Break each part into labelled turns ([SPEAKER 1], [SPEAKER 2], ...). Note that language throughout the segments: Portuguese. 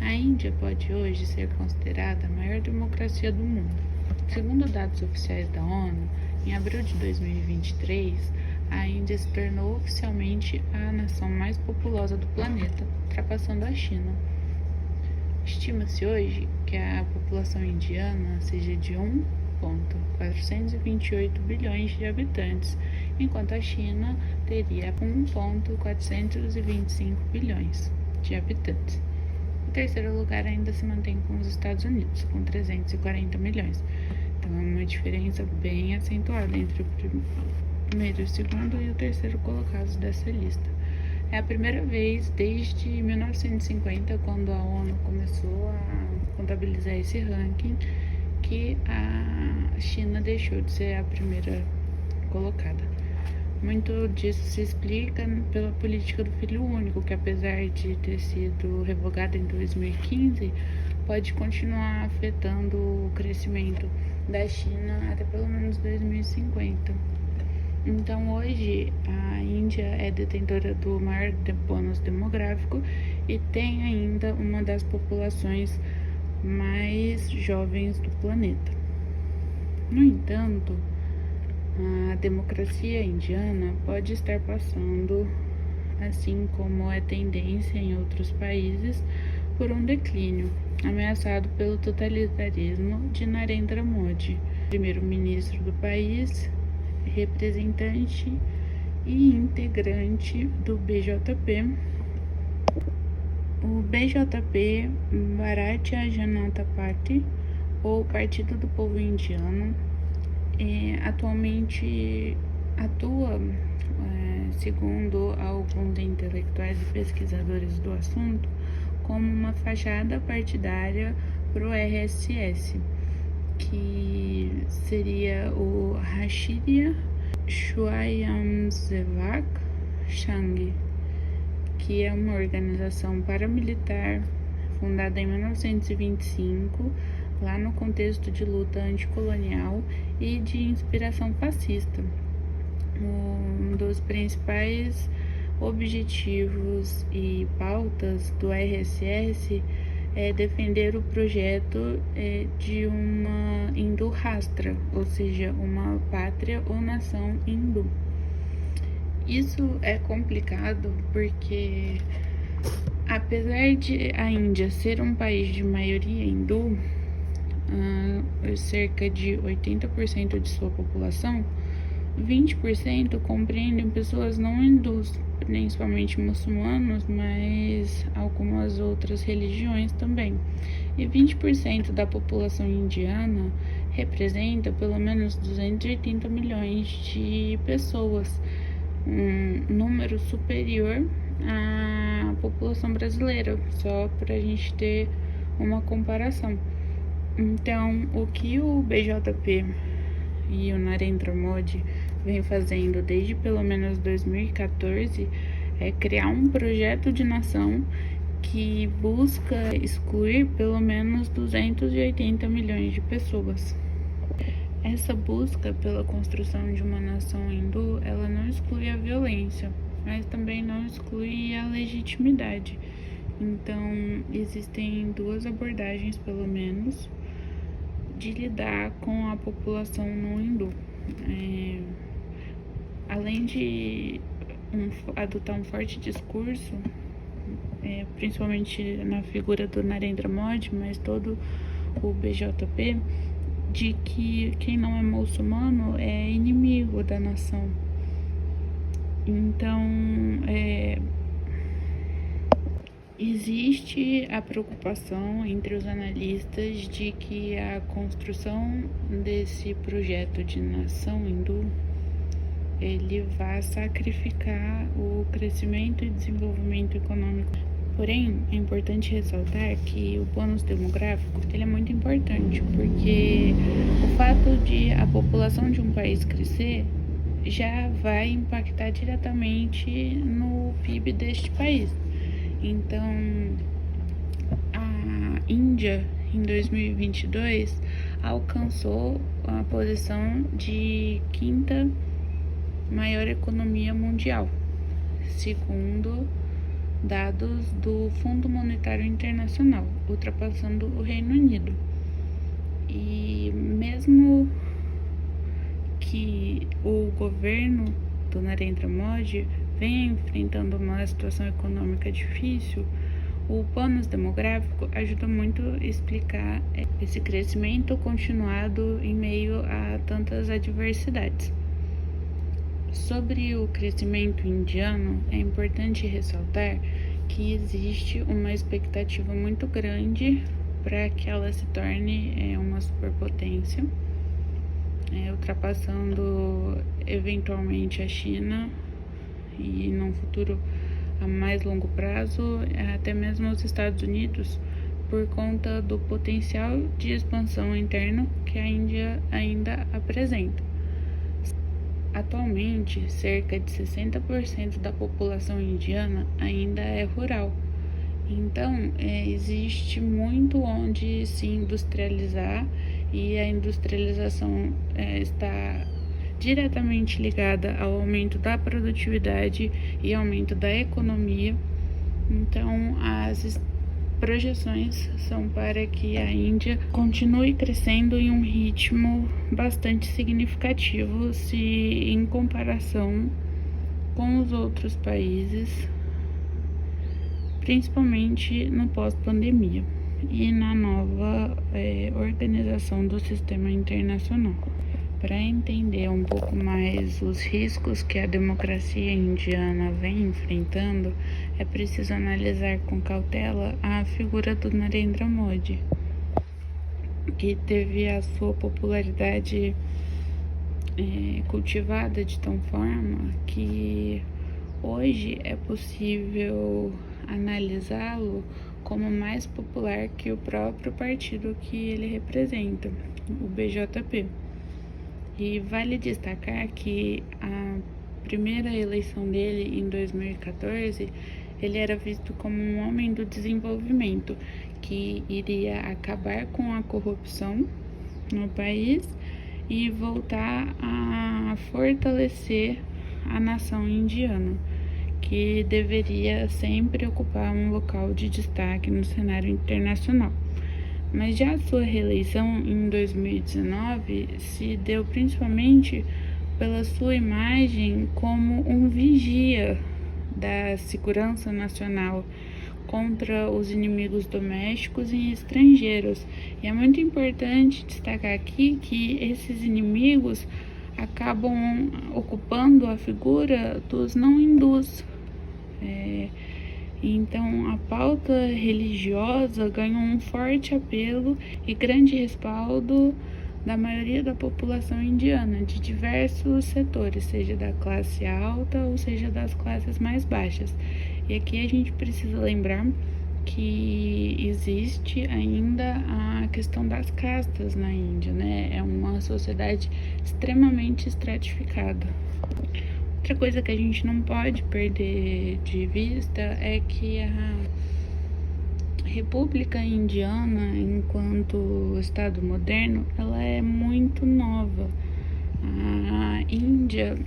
[SPEAKER 1] A Índia pode hoje ser considerada a maior democracia do mundo. Segundo dados oficiais da ONU, em abril de 2023, a Índia se tornou oficialmente a nação mais populosa do planeta, ultrapassando a China. Estima-se hoje que a população indiana seja de 1,428 bilhões de habitantes, enquanto a China teria 1,425 bilhões de habitantes. O terceiro lugar ainda se mantém com os Estados Unidos, com 340 milhões. Então é uma diferença bem acentuada entre o primeiro, o segundo e o terceiro colocados dessa lista. É a primeira vez desde 1950, quando a ONU começou a contabilizar esse ranking, que a China deixou de ser a primeira colocada. Muito disso se explica pela política do filho único, que apesar de ter sido revogada em 2015, pode continuar afetando o crescimento da China até pelo menos 2050. Então hoje a Índia é detentora do maior bônus demográfico e tem ainda uma das populações mais jovens do planeta. No entanto, a democracia indiana pode estar passando, assim como é tendência em outros países, por um declínio, ameaçado pelo totalitarismo de Narendra Modi, primeiro-ministro do país, representante e integrante do BJP. O BJP, Bharatiya Janata Party, ou Partido do Povo Indiano, atualmente atua, segundo alguns intelectuais e pesquisadores do assunto, como uma fachada partidária para o RSS, que seria o Rashtriya Swayamsevak Sangh, que é uma organização paramilitar fundada em 1925, lá no contexto de luta anticolonial e de inspiração fascista. Um dos principais objetivos e pautas do RSS é defender o projeto de uma Hindu-Rashtra, ou seja, uma pátria ou nação hindu. Isso é complicado porque, apesar de a Índia ser um país de maioria hindu, cerca de 80% de sua população, 20% compreendem pessoas não hindus, principalmente muçulmanos, mas algumas outras religiões também. E 20% da população indiana representa pelo menos 280 milhões de pessoas, um número superior à população brasileira, só para a gente ter uma comparação. Então, o que o BJP e o Narendra Modi vem fazendo desde pelo menos 2014 é criar um projeto de nação que busca excluir pelo menos 280 milhões de pessoas. Essa busca pela construção de uma nação hindu, ela não exclui a violência, mas também não exclui a legitimidade. Então, existem duas abordagens, pelo menos, de lidar com a população não hindu. Além de adotar um forte discurso, principalmente na figura do Narendra Modi, mas todo o BJP, de que quem não é muçulmano é inimigo da nação. Então, existe a preocupação entre os analistas de que a construção desse projeto de nação hindu ele vai sacrificar o crescimento e desenvolvimento econômico. Porém, é importante ressaltar que o bônus demográfico ele é muito importante, porque o fato de a população de um país crescer já vai impactar diretamente no PIB deste país. Então, a Índia, em 2022, alcançou a posição de quinta maior economia mundial, segundo dados do Fundo Monetário Internacional, ultrapassando o Reino Unido. E mesmo que o governo do Narendra Modi venha enfrentando uma situação econômica difícil, o bônus demográfico ajuda muito a explicar esse crescimento continuado em meio a tantas adversidades. Sobre o crescimento indiano, é importante ressaltar que existe uma expectativa muito grande para que ela se torne uma superpotência, ultrapassando eventualmente a China e num futuro a mais longo prazo, até mesmo os Estados Unidos, por conta do potencial de expansão interno que a Índia ainda apresenta. Atualmente, cerca de 60% da população indiana ainda é rural. Então, existe muito onde se industrializar e a industrialização está diretamente ligada ao aumento da produtividade e aumento da economia. Então, as projeções são para que a Índia continue crescendo em um ritmo bastante significativo se em comparação com os outros países, principalmente no pós-pandemia e na nova organização do sistema internacional. Para entender um pouco mais os riscos que a democracia indiana vem enfrentando, é preciso analisar com cautela a figura do Narendra Modi, que teve a sua popularidade cultivada de tal forma que hoje é possível analisá-lo como mais popular que o próprio partido que ele representa, o BJP. E vale destacar que a primeira eleição dele, em 2014, ele era visto como um homem do desenvolvimento, que iria acabar com a corrupção no país e voltar a fortalecer a nação indiana, que deveria sempre ocupar um local de destaque no cenário internacional. Mas já a sua reeleição em 2019 se deu principalmente pela sua imagem como um vigia da segurança nacional contra os inimigos domésticos e estrangeiros. E é muito importante destacar aqui que esses inimigos acabam ocupando a figura dos não hindus. Então, a pauta religiosa ganhou um forte apelo e grande respaldo da maioria da população indiana, de diversos setores, seja da classe alta ou seja das classes mais baixas. E aqui a gente precisa lembrar que existe ainda a questão das castas na Índia, né? É uma sociedade extremamente estratificada. Outra coisa que a gente não pode perder de vista é que a República Indiana, enquanto Estado moderno, ela é muito nova. A Índia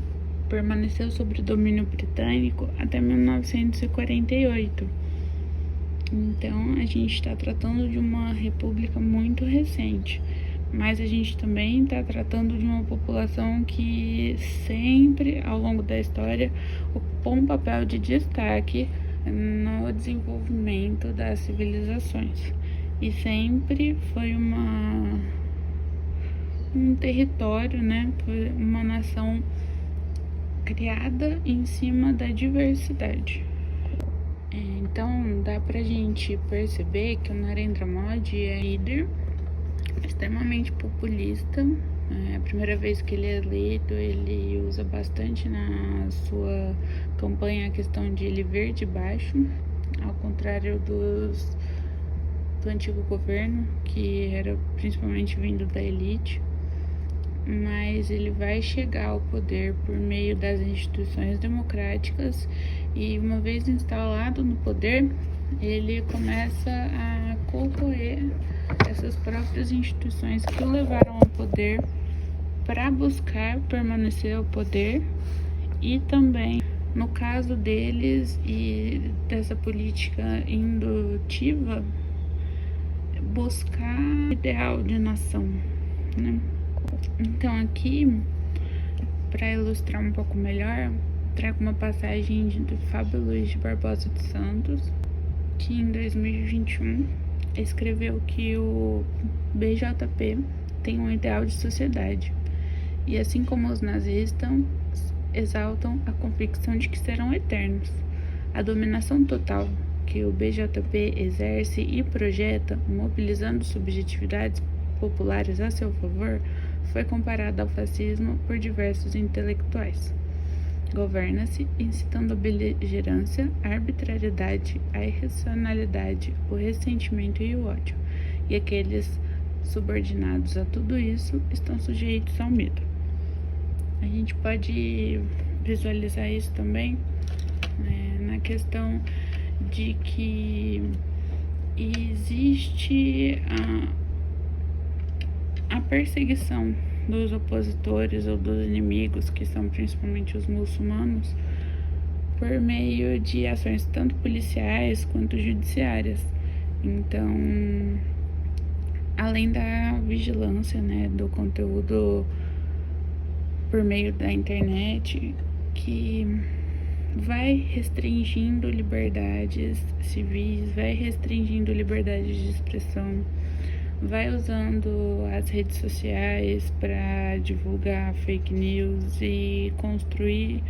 [SPEAKER 1] permaneceu sob domínio britânico até 1948. Então, a gente está tratando de uma república muito recente. Mas a gente também está tratando de uma população que sempre, ao longo da história, ocupou um papel de destaque no desenvolvimento das civilizações. E sempre foi um território, né? Foi uma nação criada em cima da diversidade. Então, dá pra gente perceber que o Narendra Modi é líder extremamente populista. A primeira vez que ele é eleito, ele usa bastante na sua campanha a questão de ele vir de baixo, ao contrário do antigo governo, que era principalmente vindo da elite. Mas ele vai chegar ao poder por meio das instituições democráticas e, uma vez instalado no poder, ele começa a corroer essas próprias instituições que o levaram ao poder para buscar permanecer ao poder e também no caso deles e dessa política indutiva, buscar o ideal de nação, né? Então aqui, para ilustrar um pouco melhor, trago uma passagem de Fábio Luiz de Barbosa de Santos, que em 2021 escreveu que o BJP tem um ideal de sociedade, e assim como os nazistas exaltam a convicção de que serão eternos. A dominação total que o BJP exerce e projeta, mobilizando subjetividades populares a seu favor, foi comparada ao fascismo por diversos intelectuais. Governa-se incitando a beligerância, a arbitrariedade, a irracionalidade, o ressentimento e o ódio, e aqueles subordinados a tudo isso estão sujeitos ao medo. A gente pode visualizar isso também, né, na questão de que existe a perseguição dos opositores ou dos inimigos, que são principalmente os muçulmanos, por meio de ações tanto policiais quanto judiciárias. Então, além da vigilância, né, do conteúdo por meio da internet, que vai restringindo liberdades civis, vai restringindo liberdade de expressão, vai usando as redes sociais para divulgar fake news e construir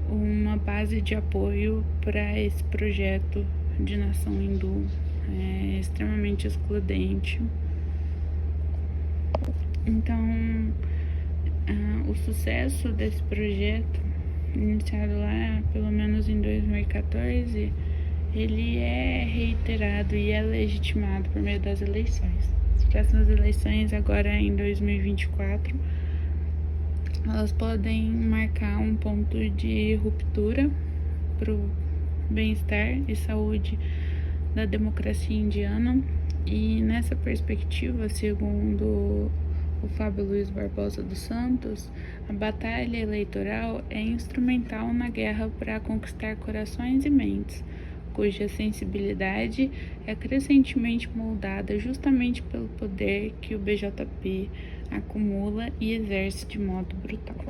[SPEAKER 1] uma base de apoio para esse projeto de nação hindu. É extremamente excludente. Então, o sucesso desse projeto, iniciado lá pelo menos em 2014, ele é reiterado e é legitimado por meio das eleições. As próximas eleições, agora em 2024, elas podem marcar um ponto de ruptura para o bem-estar e saúde da democracia indiana. E nessa perspectiva, segundo o Fábio Luiz Barbosa dos Santos, a batalha eleitoral é instrumental na guerra para conquistar corações e mentes, cuja sensibilidade é crescentemente moldada justamente pelo poder que o BJP acumula e exerce de modo brutal.